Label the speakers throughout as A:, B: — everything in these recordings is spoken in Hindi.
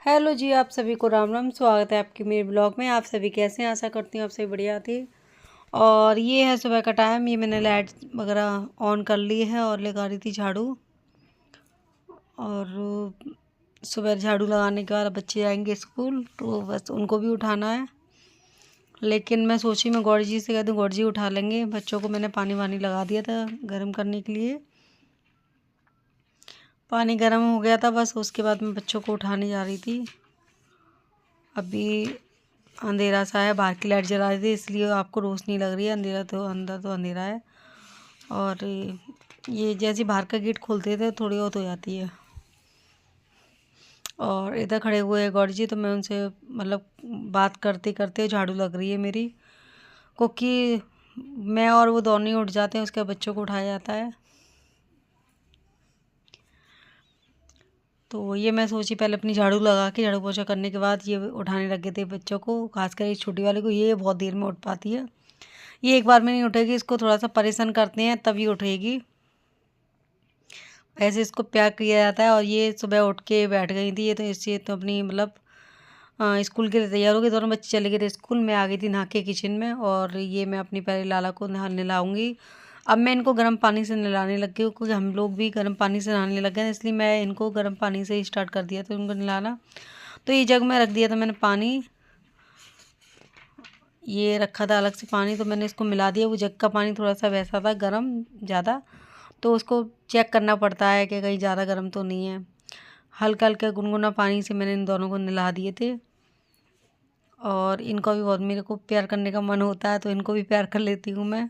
A: हेलो जी, आप सभी को राम राम। स्वागत है आपके मेरे ब्लॉग में। आप सभी कैसे हैं? आशा करती हूँ आप सभी बढ़िया थी। और ये है सुबह का टाइम। ये मैंने लाइट वगैरह ऑन कर ली है और लगा रही थी झाड़ू। और सुबह झाड़ू लगाने के बाद बच्चे आएंगे स्कूल तो बस उनको भी उठाना है। लेकिन मैं सोची मैं गौरी जी से कह दूँ, गौरी जी उठा लेंगे बच्चों को। मैंने पानी वानी लगा दिया था गर्म करने के लिए। पानी गर्म हो गया था, बस उसके बाद मैं बच्चों को उठाने जा रही थी। अभी अंधेरा सा है, बाहर की लाइट जला रही थी इसलिए आपको रोशनी लग रही है। अंधेरा तो अंदर तो अंधेरा है। और ये जैसे बाहर का गेट खोलते थे थोड़ी बहुत हो जाती है। और इधर खड़े हुए हैं गौरी जी, तो मैं उनसे मतलब बात करते करते झाड़ू लग रही है मेरी, क्योंकि मैं और वो दोनों ही उठ जाते हैं, उसके बाद बच्चों को उठाया जाता है। तो ये मैं सोची पहले अपनी झाड़ू लगा के झाड़ू पोछा करने के बाद ये उठाने लगे थे बच्चों को, खासकर इस छोटी वाले को। ये बहुत देर में उठ पाती है, ये एक बार में नहीं उठेगी। इसको थोड़ा सा परेशान करते हैं तभी उठेगी। वैसे इसको प्यार किया जाता है। और ये सुबह उठ के बैठ गई थी। ये तो इससे तो अपनी मतलब स्कूल के लिए तैयार हो गए। दोनों बच्चे चले गए थे स्कूल। मैं आ गई थी नहा के किचन में। और ये मैं अपनी प्यारी लाला को नहलाऊंगी। अब मैं इनको गर्म पानी से नहलाने लग गई हूँ, क्योंकि हम लोग भी गर्म पानी से नहाने लग गए, इसलिए मैं इनको गर्म पानी से ही स्टार्ट कर दिया था उनको नहलाना। तो ये जग में रख दिया था मैंने पानी, ये रखा था अलग से पानी, तो मैंने इसको मिला दिया। वो जग का पानी थोड़ा सा वैसा था गर्म ज़्यादा, तो उसको चेक करना पड़ता है कि कहीं ज़्यादा गर्म तो नहीं है। हल्का हल्का गुनगुना पानी से मैंने इन दोनों को नहला दिए थे। और इनको भी बहुत मेरे को प्यार करने का मन होता है, तो इनको भी प्यार कर लेती हूँ मैं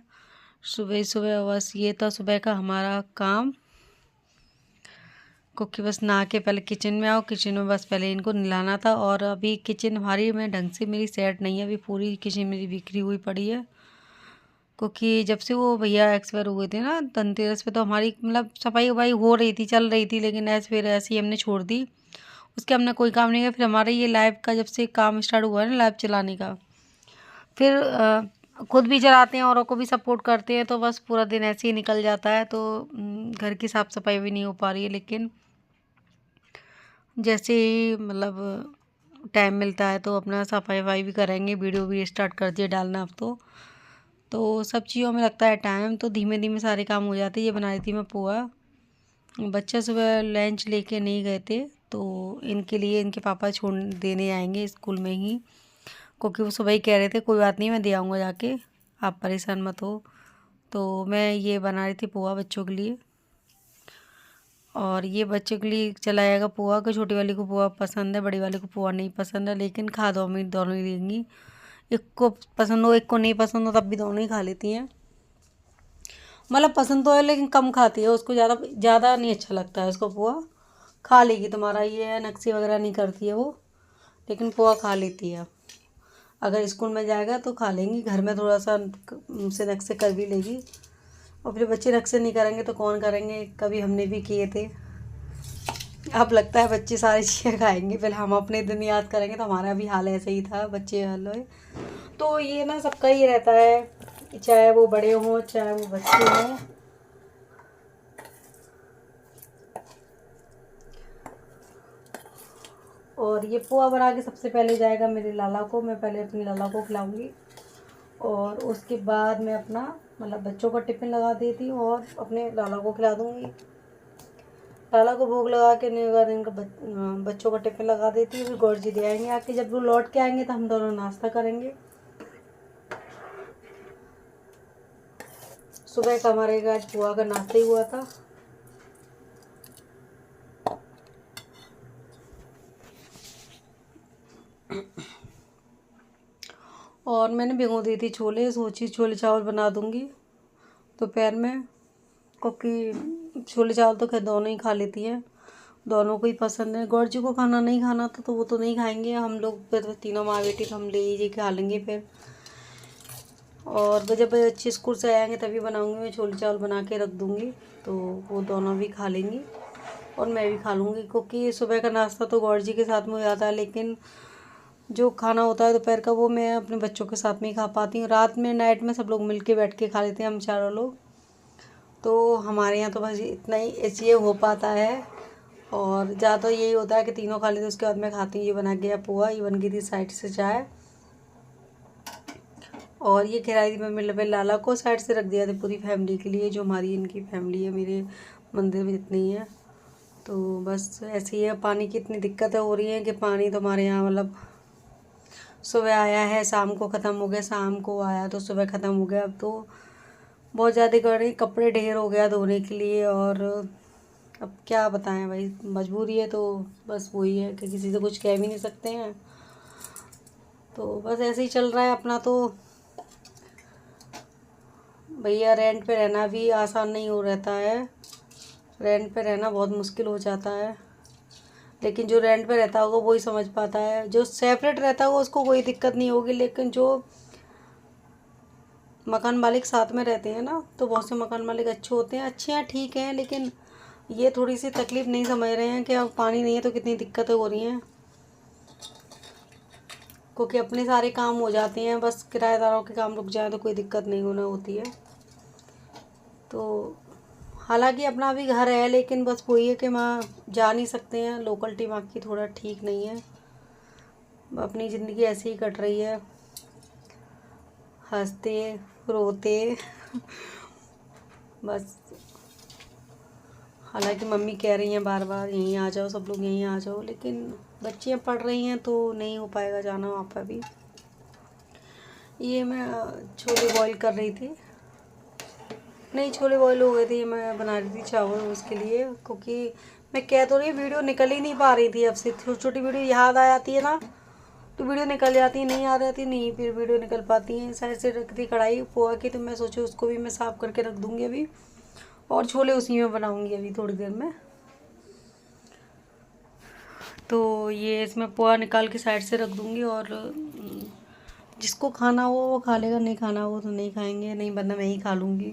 A: सुबह सुबह। बस ये था सुबह का हमारा काम, क्योंकि बस नहा के पहले किचन में आओ, किचन में बस पहले इनको नहलाना था। और अभी किचन हमारी में ढंग से मेरी सेट नहीं है, अभी पूरी किचन मेरी बिखरी हुई पड़ी है। क्योंकि जब से वो भैया एक्सपायर हुए थे ना धनतेरस पे, तो हमारी मतलब सफाई वफाई हो रही थी, चल रही थी, लेकिन फिर ऐसे ही हमने छोड़ दी। उसके हमने कोई काम नहीं किया। फिर हमारा ये लाइव का जब से काम स्टार्ट हुआ है ना, लाइव चलाने का, फिर खुद भी चलाते हैं, औरों को भी सपोर्ट करते हैं, तो बस पूरा दिन ऐसे ही निकल जाता है। तो घर की साफ़ सफाई भी नहीं हो पा रही है। लेकिन जैसे ही मतलब टाइम मिलता है तो अपना सफाई वफाई भी करेंगे, वीडियो भी स्टार्ट कर दिए डालना अब तो सब चीज़ों में लगता है टाइम, तो धीमे धीमे सारे काम हो जाते हैं। ये बना रही थी मैं पोहा। बच्चे सुबह लंच लेके नहीं गए थे, तो इनके लिए इनके पापा छोड़ देने आएंगे स्कूल में ही, क्योंकि वो सुबह ही कह रहे थे कोई बात नहीं मैं दे आऊँगा जाके, आप परेशान मत हो। तो मैं ये बना रही थी पोहा बच्चों के लिए। और ये बच्चों के लिए चला जाएगा पोहा, कि छोटी वाली को पोहा पसंद है, बड़ी वाली को पोहा नहीं पसंद है। लेकिन खा दो मैं दोनों ही लेंगी, एक को पसंद हो एक को नहीं पसंद हो, तब भी दोनों ही खा लेती हैं। मतलब पसंद तो है लेकिन कम खाती है, उसको ज़्यादा ज़्यादा नहीं अच्छा लगता है उसको पोहा। खा लेगी तुम्हारा ये है, नक्सी वगैरह नहीं करती है वो, लेकिन पोहा खा लेती है। अगर स्कूल में जाएगा तो खा लेंगी, घर में थोड़ा सा से नक्शे कर भी लेगी। और फिर बच्चे नक्शे नहीं करेंगे तो कौन करेंगे, कभी हमने भी किए थे। अब लगता है बच्चे सारी चीज़ें खाएंगे, पहले हम अपने दिन याद करेंगे, तो हमारा भी हाल ऐसे ही था बच्चे हाल है। तो ये ना सबका ही रहता है, चाहे वो बड़े हों चाहे वो बच्चे हों। और ये पोहा बना के सबसे पहले जाएगा मेरी लाला को, मैं पहले अपनी लाला को खिलाऊंगी। और उसके बाद मैं अपना मतलब बच्चों का टिफ़िन लगा देती हूँ और अपने लाला को खिला दूँगी। लाला को भोग लगा के नहीं बाद इनका बच्चों का टिफ़िन लगा देती हूँ। फिर गौर जी दे आएंगे आके, जब वो लौट के आएंगे तो हम दोनों नाश्ता करेंगे। सुबह का हमारे आज पोहा का नाश्ता ही हुआ था। और मैंने भिगो दी थी छोले, सोची छोले चावल बना दूँगी दोपहर में, क्योंकि छोले चावल तो खैर दोनों ही खा लेती हैं, दोनों को ही पसंद है। गौर जी को खाना नहीं खाना था तो वो तो नहीं खाएंगे, हम लोग फिर तीनों माँ बेटी तो हम ले ही खा लेंगे फिर। और जब बच्चे स्कूल से आएंगे तभी बनाऊंगी, मैं छोले चावल बना के रख दूँगी, तो वो दोनों भी खा लेंगी और मैं भी खा लूँगी। क्योंकि सुबह का नाश्ता तो गौर जी के साथ में हो जाता है, लेकिन जो खाना होता है दोपहर का वो मैं अपने बच्चों के साथ में ही खा पाती हूँ। रात में नाइट में सब लोग मिल के बैठ के खा लेते हैं हम चारों लोग। तो हमारे यहाँ तो बस इतना ही ये हो पाता है। और ज़्यादा यही होता है कि तीनों खा लेते, उसके बाद मैं खाती हूँ। ये बना गया पोहा, ये बन गई थी साइड से चाय, और ये खिलाई थी मैं मेरे लाला को, साइड से रख दिया था पूरी फैमिली के लिए, जो हमारी इनकी फैमिली है मेरे मंदिर में जितनी है। तो बस ऐसे ही है, पानी की इतनी दिक्कतें हो रही हैं कि पानी तो हमारे यहाँ मतलब सुबह आया है, शाम को ख़त्म हो गया, शाम को आया तो सुबह ख़त्म हो गया। अब तो बहुत ज़्यादा कर रही, कपड़े ढेर हो गया धोने के लिए, और अब क्या बताएं भाई, मजबूरी है। तो बस वही है कि किसी से कुछ कह भी नहीं सकते हैं, तो बस ऐसे ही चल रहा है अपना। तो भैया रेंट पे रहना भी आसान नहीं हो रहता है, रेंट पे रहना बहुत मुश्किल हो जाता है, लेकिन जो रेंट पे रहता होगा वही समझ पाता है। जो सेपरेट रहता होगा उसको कोई दिक्कत नहीं होगी, लेकिन जो मकान मालिक साथ में रहते हैं ना, तो बहुत से मकान मालिक अच्छे होते हैं, अच्छे हैं, ठीक हैं, लेकिन ये थोड़ी सी तकलीफ़ नहीं समझ रहे हैं कि अब पानी नहीं है तो कितनी दिक्कतें हो रही हैं, क्योंकि अपने सारे काम हो जाते हैं, बस किराएदारों के काम रुक जाए तो कोई दिक्कत नहीं होना होती है। तो हालांकि अपना भी घर है, लेकिन बस वही है कि वहाँ जा नहीं सकते हैं, लोकल वहाँ की थोड़ा ठीक नहीं है। अपनी ज़िंदगी ऐसे ही कट रही है, हंसते रोते बस। हालांकि मम्मी कह रही हैं बार बार यहीं आ जाओ, सब लोग यहीं आ जाओ, लेकिन बच्चियाँ पढ़ रही हैं तो नहीं हो पाएगा जाना वहाँ पर भी। ये मैं छोले बॉईल कर रही थी, नहीं छोले बॉईल हो गए थे, मैं बना रही थी चावल उसके लिए, क्योंकि मैं कह तो रही वीडियो निकल ही नहीं पा रही थी। अब से छोटी छोटी वीडियो याद आ जाती है ना, तो वीडियो निकल जाती है, नहीं आ जाती नहीं फिर वीडियो निकल पाती है। साइड से रख दी कढ़ाई पोहा की, तो मैं सोची उसको भी मैं साफ़ करके रख दूँगी अभी, और छोले उसी में बनाऊँगी अभी थोड़ी देर में। तो ये इसमें पोहा निकाल के साइड से रख दूँगी, और जिसको खाना हो वो खा लेगा, नहीं खाना हो तो नहीं खाएंगे, नहीं वरना मैं ही खा लूँगी,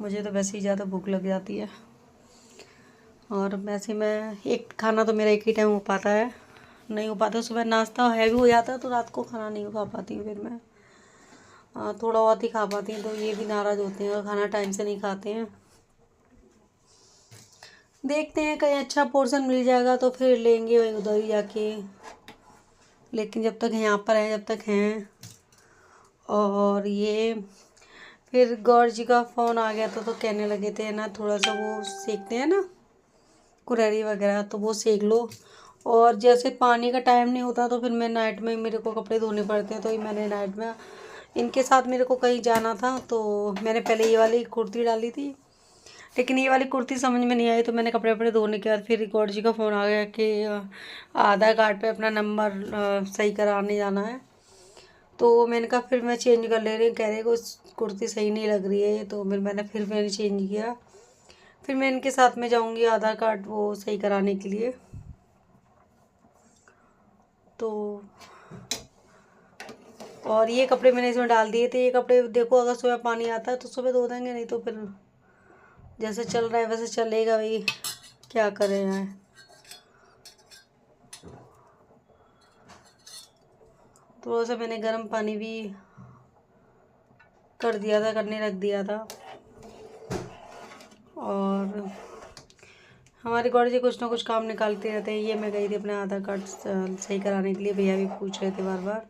A: मुझे तो वैसे ही ज़्यादा भूख लग जाती है। और वैसे मैं एक खाना तो मेरा एक ही टाइम हो पाता है, नहीं हो पाता, सुबह नाश्ता हैवी हो जाता है तो रात को खाना नहीं खा पाती हूँ फिर मैं, थोड़ा बहुत ही खा पाती हूँ। तो ये भी नाराज़ होते हैं और खाना टाइम से नहीं खाते हैं। देखते हैं कहीं अच्छा पोर्शन मिल जाएगा तो फिर लेंगे वही उधर ही जाके, लेकिन जब तक यहाँ पर हैं जब तक हैं। और ये फिर गौर जी का फ़ोन आ गया तो कहने लगे थे ना, थोड़ा सा वो सेकते हैं ना कुरहरी वगैरह, तो वो सेक लो। और जैसे पानी का टाइम नहीं होता तो फिर मैं नाइट में, मेरे को कपड़े धोने पड़ते हैं, तो मैंने नाइट में इनके साथ मेरे को कहीं जाना था, तो मैंने पहले ये वाली कुर्ती डाली थी, लेकिन ये वाली कुर्ती समझ में नहीं आई, तो मैंने कपड़े वपड़े धोने के बाद फिर रिकॉर्ड जी का फ़ोन आ गया कि आधार कार्ड पे अपना नंबर सही कराने जाना है। तो मैंने कहा फिर मैं चेंज कर ले रही हूँ, कह रहे कि कुर्ती सही नहीं लग रही है, तो फिर मैंने चेंज किया। फिर मैं इनके साथ में जाऊँगी आधार कार्ड वो सही कराने के लिए। तो और ये कपड़े मैंने इसमें डाल दिए थे, ये कपड़े देखो अगर सुबह पानी आता है तो सुबह धो देंगे, नहीं तो फिर जैसे चल रहा है वैसे चलेगा भाई, क्या करें यार। थोड़ा सा मैंने गर्म पानी भी कर दिया था, करने रख दिया था। और हमारे गौड़ जी कुछ ना कुछ काम निकालते रहते हैं। ये मैं गई थी अपना आधार कार्ड सही कराने के लिए, भैया भी पूछ रहे थे बार बार।